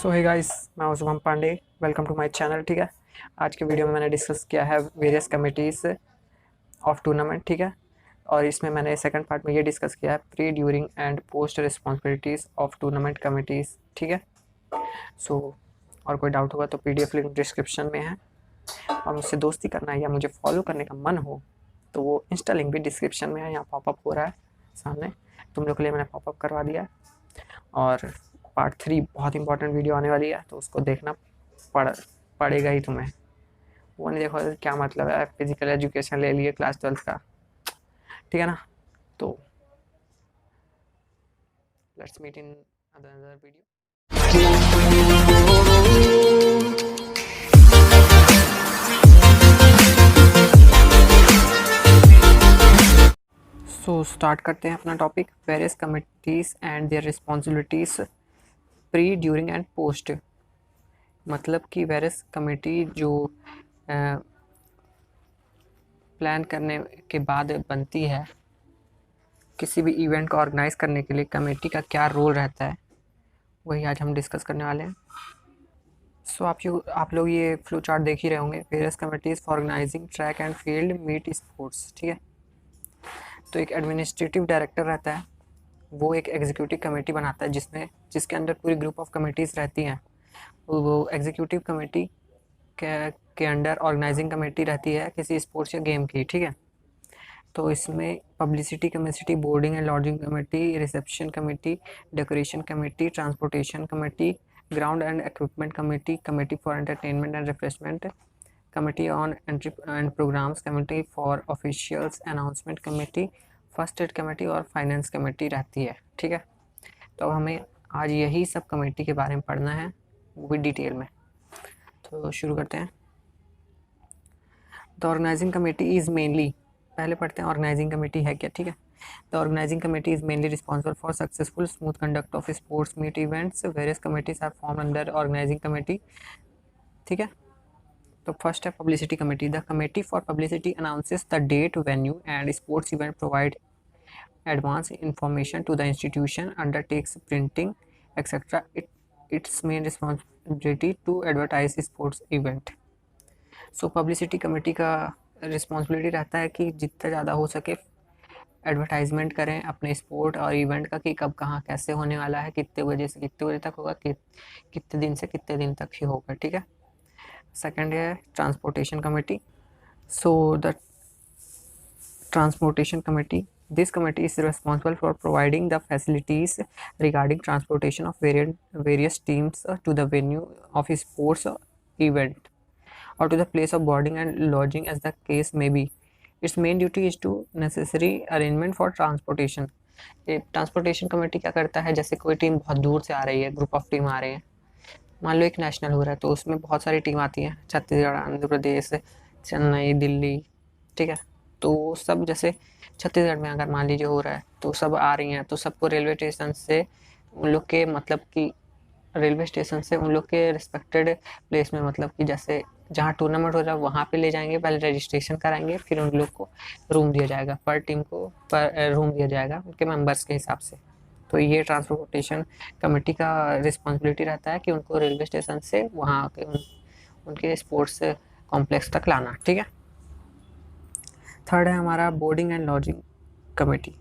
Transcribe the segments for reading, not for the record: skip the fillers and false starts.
सो हे guys, मैं हूं Shubham Pandey. Welcome to my channel. ठीक है, आज के वीडियो में मैंने डिस्कस किया है वेरियस कमिटीज़ ऑफ टूर्नामेंट। ठीक है, और इसमें मैंने सेकंड पार्ट में ये डिस्कस किया है pre, during and post responsibilities of tournament committees. ठीक है, सो और कोई डाउट होगा तो पीडीएफ लिंक डिस्क्रिप्शन में है, और मुझसे दोस्ती करना है या मुझे फॉलो करने का मन हो तो वो इंस्टा लिंक भी डिस्क्रिप्शन में है। यहाँ पॉपअप हो रहा है सामने, तुम लोग के लिए मैंने पॉपअप करवा दिया है। और पार्ट 3 बहुत इंपॉर्टेंट वीडियो आने वाली है, तो उसको देखना पड़ेगा ही तुम्हें। वो नहीं देखो तो क्या मतलब है, फिजिकल एजुकेशन ले लिए क्लास 12 का। ठीक है ना, तो let's meet in other video. So start करते हैं अपना topic, various committees and their responsibilities pre, during and post. मतलब कि वेरियस कमेटी जो प्लान करने के बाद बनती है, किसी भी इवेंट को ऑर्गेनाइज करने के लिए कमेटी का क्या रोल रहता है, वही आज हम डिस्कस करने वाले हैं। सो आप लोग ये फ्लो चार्ट देख ही रहे होंगे, various committees for organising track and field meet sports. ठीक है, तो एक एडमिनिस्ट्रेटिव डायरेक्टर रहता है, वो एक एग्जीक्यूटिव कमेटी बनाता है जिसके अंदर पूरी ग्रुप ऑफ कमेटीज़ रहती हैं। वो एग्जीक्यूटिव कमेटी के अंडर ऑर्गेनाइजिंग कमेटी रहती है किसी स्पोर्ट्स या गेम की। ठीक है, तो इसमें publicity committee, boarding and lodging committee, reception committee, decoration committee, transportation committee, ground and equipment committee, committee for entertainment and refreshment, committee on entry and programmes, committee for officials announcement committee, first aid committee और finance committee रहती है। ठीक है, तो अब हमें आज यही सब कमेटी के बारे में पढ़ना है, वो भी डिटेल में। तो शुरू करते हैं। The organizing committee is mainly, पहले पढ़ते हैं ऑर्गेनाइजिंग कमेटी है क्या। ठीक है, the organizing committee is mainly responsible for successful smooth conduct of sports meet events. Various committees are form under organizing committee. ठीक है, तो फर्स्ट है publicity committee. The committee for publicity announces the date, venue and sports event, provide advance information to the institution, undertakes printing etc. Its main responsibility to advertise sports event. So publicity committee का responsibility रहता है कि जितना ज़्यादा हो सके advertisement करें अपने स्पोर्ट और इवेंट का, कि कब कहाँ कैसे होने वाला है, कितने बजे से कितने बजे तक होगा, कितने दिन से कितने दिन तक ही होगा। ठीक है, सेकंड है transportation committee. So the transportation committee, this committee is responsible for providing the facilities regarding transportation of various teams to the venue of a sports event or to the place of boarding and lodging as the case may be. Its main duty is to necessary arrangement for transportation. Transportation committee क्या करता है, जैसे कोई team बहुत दूर से आ रही है, ग्रुप ऑफ टीम आ रहे हैं, मान लो एक नेशनल हो रहा है, तो उसमें बहुत सारी टीम आती हैं, छत्तीसगढ़, आंध्र प्रदेश, चेन्नई, दिल्ली। ठीक है, तो सब जैसे छत्तीसगढ़ में अगर मान लीजिए हो रहा है तो सब आ रही हैं, तो सबको रेलवे स्टेशन से उन लोग के मतलब कि रेलवे स्टेशन से उन लोग के रिस्पेक्टेड प्लेस में, मतलब कि जैसे जहाँ टूर्नामेंट हो रहा है वहाँ पे ले जाएंगे, पहले रजिस्ट्रेशन कराएंगे, फिर उन लोग को रूम दिया जाएगा, पर टीम को पर रूम दिया जाएगा उनके मेंबर्स के हिसाब से। तो ये ट्रांसपोर्टेशन कमेटी का रिस्पॉन्सिबिलिटी रहता है कि उनको रेलवे स्टेशन से वहाँ के उनके स्पोर्ट्स कॉम्प्लेक्स तक लाना। ठीक है, थर्ड है हमारा boarding and lodging committee.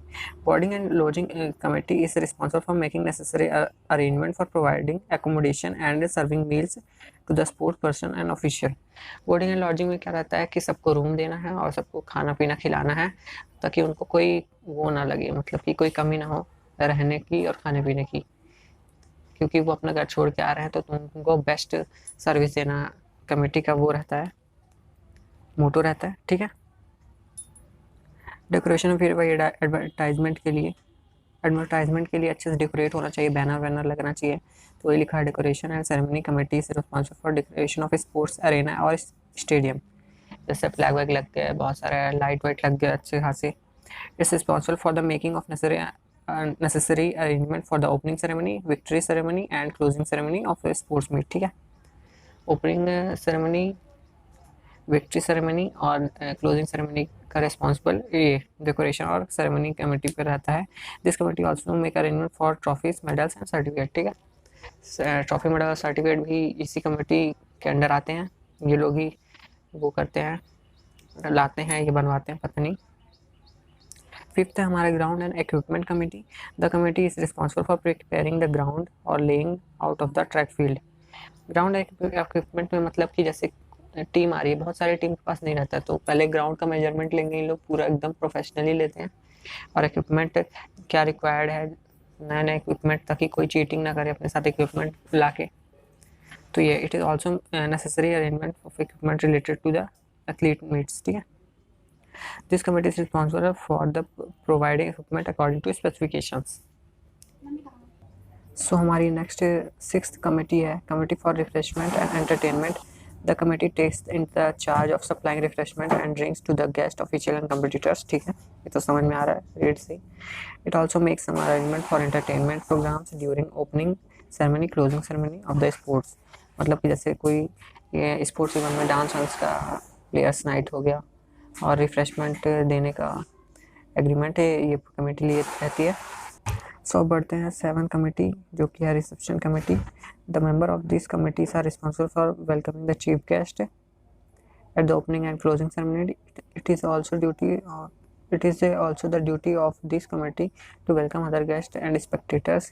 Boarding and lodging committee is responsible for making necessary arrangement for providing accommodation and serving meals to the sports person and official. Boarding and lodging में क्या रहता है कि सबको रूम देना है और सबको खाना पीना खिलाना है, ताकि उनको कोई वो ना लगे, मतलब कि कोई कमी ना हो रहने की और खाने पीने की, क्योंकि वो अपना घर छोड़ के आ रहे हैं, तो उनको बेस्ट सर्विस देना कमेटी का वो रहता है, मोटो रहता है। ठीक है, डेकोरेशन फिर वही एडवर्टाइजमेंट के लिए अच्छे से डेकोरेट होना चाहिए, बैनर वैनर लगना चाहिए, तो वही लिखा है decoration and ceremony committee is responsible for decoration of sports Arena और स्टेडियम। जैसे फ्लैग वैग लग गया, बहुत सारे लाइट वाइट लग गया अच्छे खासे। Is responsible for the making of necessary arrangement for the opening ceremony, victory ceremony and closing ceremony of a sports meet. ठीक है, ओपनिंग सेरेमनी, विक्ट्री सेरेमनी और क्लोजिंग सेरेमनी का रिस्पॉन्सिबल ये डेकोरेशन और सेरेमनी कमेटी पर रहता है। This committee also make arrangement for trophies, medals and certificate. ठीक है, ट्रॉफी मेडल सर्टिफिकेट भी इसी कमेटी के अंडर आते हैं, ये लोग ही वो करते हैं, लाते हैं, ये बनवाते हैं, पता नहीं। फिफ्थ है हमारा ground and equipment committee. The committee is responsible for preparing the ground और laying out of the track field. Ground equipment में मतलब कि जैसे टीम आ रही है, बहुत सारे टीम के पास नहीं रहता है, तो पहले ग्राउंड का मेजरमेंट लेंगे, ये लोग पूरा एकदम प्रोफेशनली लेते हैं। और इक्विपमेंट क्या रिक्वायर्ड है, नया नया इक्विपमेंट, ताकि कोई चीटिंग ना करे अपने साथ इक्विपमेंट ला के। तो ये it is also necessary arrangement of equipment related to the athlete meets, ठीक है। This committee is responsible for the providing equipment according to specifications. So हमारी नेक्स्ट सिक्स्थ कमेटी है committee for refreshment and entertainment. The committee takes in the charge of supplying refreshment and drinks to the guest official and competitors, ठीक है, ये तो समझ में आ रहा है रेट से। It also makes some arrangement for entertainment programmes during opening ceremony, closing ceremony of the sports. मतलब कि जैसे कोई स्पोर्ट्स इवेंट में डांस वांस का प्लेयर्स नाइट हो गया और रिफ्रेशमेंट देने का एग्रीमेंट है, ये कमेटी लिए रहती है। सो बढ़ते हैं सेवन कमेटी, जो कि है reception committee. The member of this committees are responsible for welcoming the chief guest at the opening and closing ceremony. It is also the duty of this committee to welcome other guest and spectators.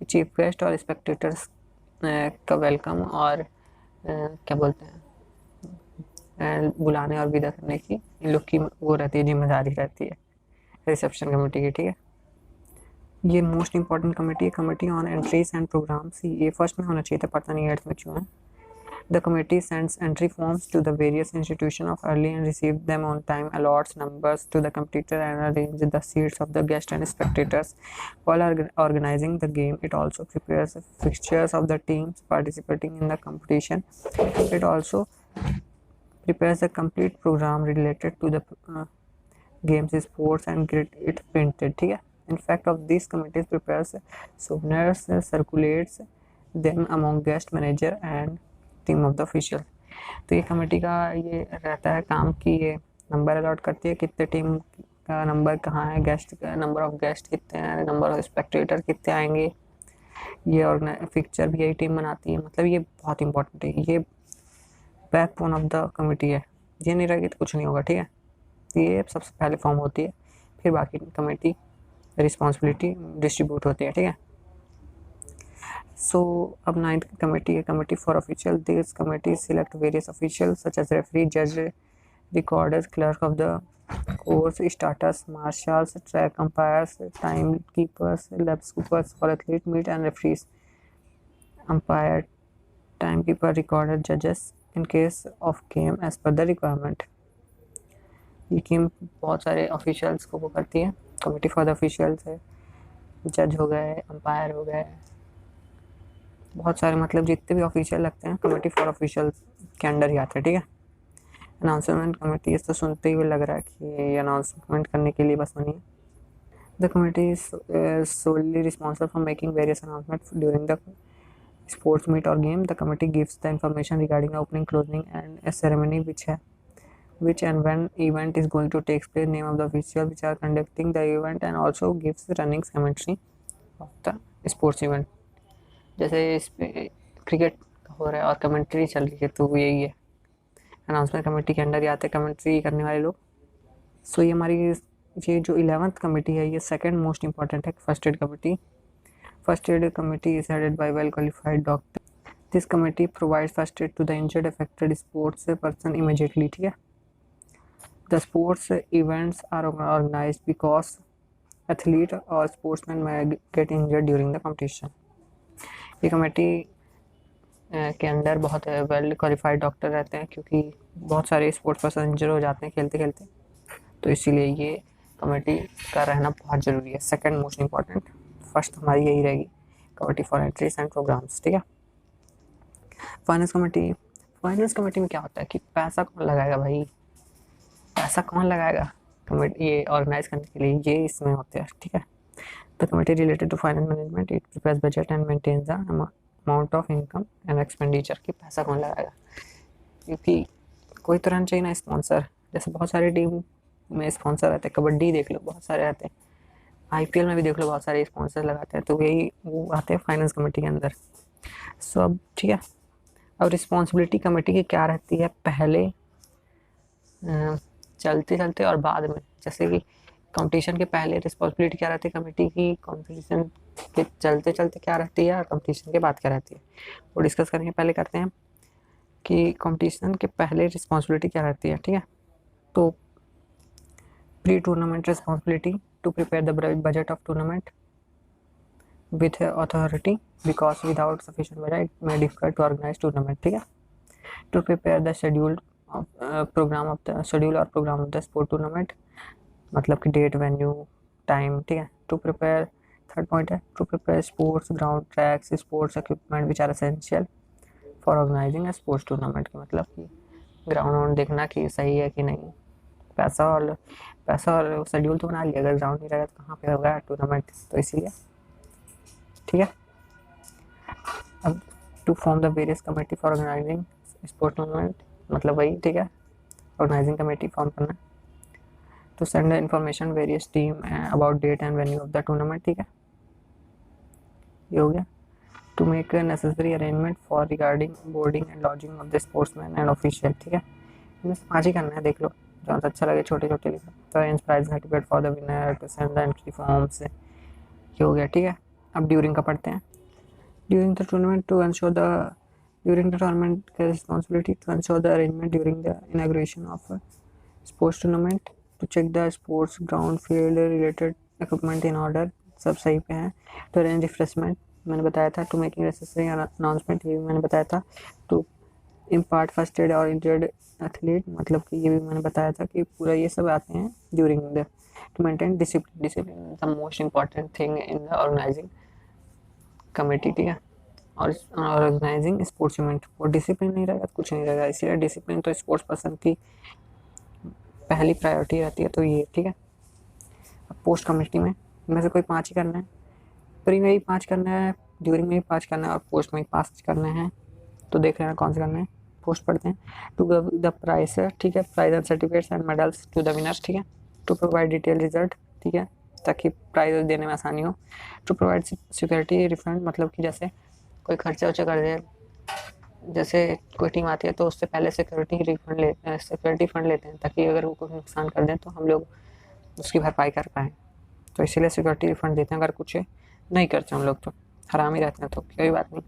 Chief guest और spectators का welcome और क्या बोलते हैं, बुलाने और विदा करने की इन लोग की वो रहती है, जिम्मेदारी रहती है रिसेप्शन कमेटी की, ठीक है। ये मोस्ट इंपॉर्टेंट कमेटी है, committee on entries and programmes. ये फर्स्ट में होना चाहिए था, पता नहीं एट्थ में क्यों है। The committee sends entry forms to the various institution of early and receive them on time, allots numbers to the computer and arrange the seats of the guest and spectators while organizing the game. It also prepares fixtures of the teams participating in the competition. It also prepares a complete program related to the games, sports and get it printed, ठीक है। In fact of these committees prepares souvenirs, circulates them among guest manager and team of the official। तो ये committee का ये रहता है काम कि ये नंबर अलॉट करती है, कितने टीम का नंबर कहाँ है, गेस्ट का नंबर ऑफ गेस्ट कितने हैं, नंबर ऑफ स्पेक्टेटर कितने आएंगे, ये ऑर्गेनाइज फिक्चर भी यही टीम बनाती है। मतलब ये बहुत इंपॉर्टेंट है, ये बैकबोन ऑफ द कमेटी है, ये नहीं रहेगी तो कुछ नहीं होगा, ठीक है। ये सबसे पहले फॉर्म होती है, फिर बाकी कमेटी रिस्पॉन्सिबिलिटी डिस्ट्रीब्यूट होती है, ठीक है। सो अब नाइन्थ कमेटी है committee for official. This committee select various official such as referee, जज, recorders, clerk of the course, starters, marshals, track umpires, time keepers, lab keepers for athlete meet and referees, umpire, time keeper, recorder, जजेस in case of game as per the requirement. ये game बहुत सारे officials को वो करती है, committee for the officials है, जज हो गए, अंपायर हो गए, बहुत सारे, मतलब जितने भी ऑफिशियल लगते हैं कमेटी फॉर ऑफिशियल्स के अंडर ही आते हैं, ठीक है। अनाउंसमेंट कमेटी, इस तो सुनते ही लग रहा है कि ये अनाउंसमेंट करने के लिए बस बनी है। The committee is solely responsible for making various announcements during the sports meet or game. The committee gives the information regarding the opening, closing and a ceremony which and when event is going to take place, name of the official which are conducting the event, and also gives running commentary of the sports event। जैसे इस पे cricket हो रहा है और commentary चल रही है, तो यही है, अनाउंसमेंट कमेटी के अंडर ही आते हैं कमेंट्री करने वाले लोग। सो ये हमारी ये जो 11th कमेटी है, ये सेकंड मोस्ट इंपॉर्टेंट है, first aid committee. First aid committee is headed by well qualified doctor. This committee provides first aid to the injured affected sports person immediately, ठीक है। The sports events are organized because athlete और sportsman may get injured during the competition. ये committee के अंदर बहुत well qualified doctor रहते हैं, क्योंकि बहुत सारे स्पोर्ट्स पर्सन इंजर हो जाते हैं खेलते खेलते, तो इसीलिए ये कमेटी का रहना बहुत ज़रूरी है, सेकंड मोस्ट इंपॉर्टेंट। फर्स्ट हमारी यही रहेगी, committee for entries and programmes, ठीक है। फाइनेंस कमेटी, फाइनेंस कमेटी में क्या होता है कि पैसा कौन लगाएगा भाई, पैसा कौन लगाएगा कमेटी ये ऑर्गेनाइज करने के लिए, ये इसमें होते हैं, ठीक है। The committee related to finance management, it prepares budget and maintains the amount of income and expenditure, कि पैसा कौन लगाएगा, क्योंकि कोई तो रहना चाहिए ना स्पॉन्सर। जैसे बहुत सारी टीम में स्पॉन्सर रहते हैं, कबड्डी देख लो बहुत सारे रहते हैं, IPL में भी देख लो बहुत सारे स्पॉन्सर लगाते हैं, तो यही वो आते हैं फाइनेंस कमेटी के अंदर। सो अब ठीक है, अब रिस्पॉन्सिबिलिटी कमेटी की क्या रहती है, पहले चलते चलते और बाद में। जैसे कि कंपटीशन के पहले रिस्पॉन्सिबिलिटी क्या रहती है कमेटी की, कंपटीशन के चलते चलते क्या रहती है, और कंपटीशन के बाद क्या रहती है, वो डिस्कस करेंगे। पहले करते हैं कि कंपटीशन के पहले रिस्पॉन्सिबिलिटी क्या रहती है। ठीक है, तो pre tournament responsibility to prepare the budget of tournament with authority because without sufficient budget it may difficult to organize tournament. ठीक है, to prepare the schedule of program of the schedule और program of the sport tournament, मतलब कि date, venue, time. ठीक है, to prepare, third point है to prepare sports ground, tracks, sports equipment which are essential for organizing a sports tournament. के मतलब कि ground देखना कि सही है कि नहीं, पैसा और शेड्यूल तो बना लिया, अगर ग्राउंड नहीं रहेगा तो कहाँ पे होगा टूर्नामेंट, तो इसीलिए। ठीक है, अब to form the various committee for organizing sport tournament, मतलब वही। ठीक है, ऑर्गेनाइजिंग कमेटी फॉर्म करना, to send information various team about date and venue of the tournament. ठीक है, ये हो गया। To make necessary arrangement for regarding boarding and lodging of the sportsman and official. ठीक है, इनमें से 5 ही करना है, देख लो जहाँ से अच्छा लगे, छोटे छोटे लिखो। तो arrange prize certificate for the winner, to send the entry forms, ये हो गया। ठीक है, अब ड्यूरिंग का पढ़ते हैं। during the tournament to ensure the during the tournament responsibility to ensure the arrangement during the inauguration of a sports tournament, to check the sports ground field related equipment in order, सब सही पे हैं। to arrange refreshment मैंने बताया था, to making necessary announcement ये भी मैंने बताया था, to impart first aid और injured athlete, मतलब कि ये भी मैंने बताया था कि पूरा ये सब आते हैं during the to maintain discipline the most important thing in the organizing committee. ठीक है, और ऑर्गेनाइजिंग स्पोर्ट्स इवेंट, वो डिसिप्लिन नहीं रहेगा तो कुछ नहीं रहेगा, इसीलिए डिसिप्लिन तो स्पोर्ट्स पर्सन की पहली प्रायोरिटी रहती है। तो ये ठीक है। अब पोस्ट कमेटी में इनमें से कोई 5 ही करना है, प्री में भी 5 करना है, ड्यूरिंग में भी 5 करना है, और पोस्ट में भी 5 करना है। तो देख लेना कौन से करना है। पोस्ट पढ़ते हैं। टू गिव द प्राइस, ठीक है, prize and certificates and medals to the winners. ठीक है, टू प्रोवाइड डिटेल रिजल्ट, ठीक है, ताकि प्राइज देने में आसानी हो। टू प्रोवाइड सिक्योरिटी रिफंड, मतलब कि जैसे कोई खर्चा वर्चा कर दे, जैसे कोई टीम आती है तो उससे पहले सिक्योरिटी फंड लेते हैं, ताकि अगर वो कोई नुकसान कर दें तो हम लोग उसकी भरपाई कर पाएँ। तो इसीलिए सिक्योरिटी रिफंड देते हैं। अगर कुछ नहीं करते हम लोग तो हराम ही रहते हैं, तो कोई बात नहीं।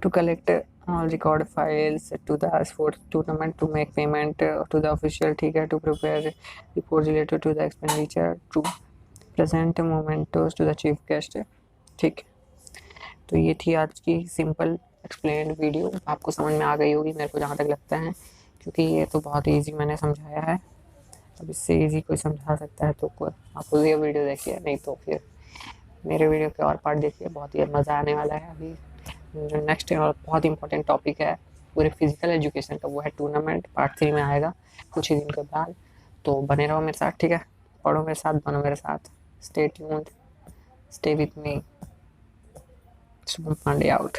To collect all record files to the sports tournament, to make payment to the official, ठीक है, to prepare report related to the expenditure, to present mementos to the chief guest. ठीक, तो ये थी आज की सिंपल एक्सप्लेन्ड वीडियो। आपको समझ में आ गई होगी मेरे को जहाँ तक लगता है, क्योंकि ये तो बहुत ईजी मैंने समझाया है। अब इससे ईजी कोई समझा सकता है तो आप ये वीडियो देखिए, नहीं तो फिर मेरे वीडियो के और पार्ट देखिए, बहुत ही मज़ा आने वाला है। अभी जो नेक्स्ट और बहुत इंपॉर्टेंट टॉपिक है पूरे फिजिकल एजुकेशन का, वो है टूर्नामेंट, पार्ट 3 में आएगा कुछ ही दिन के बाद। तो बने रहो मेरे साथ, ठीक है, पढ़ो मेरे साथ, बनो मेरे साथ। Stay tuned, stay with me. Shubham Pandey out.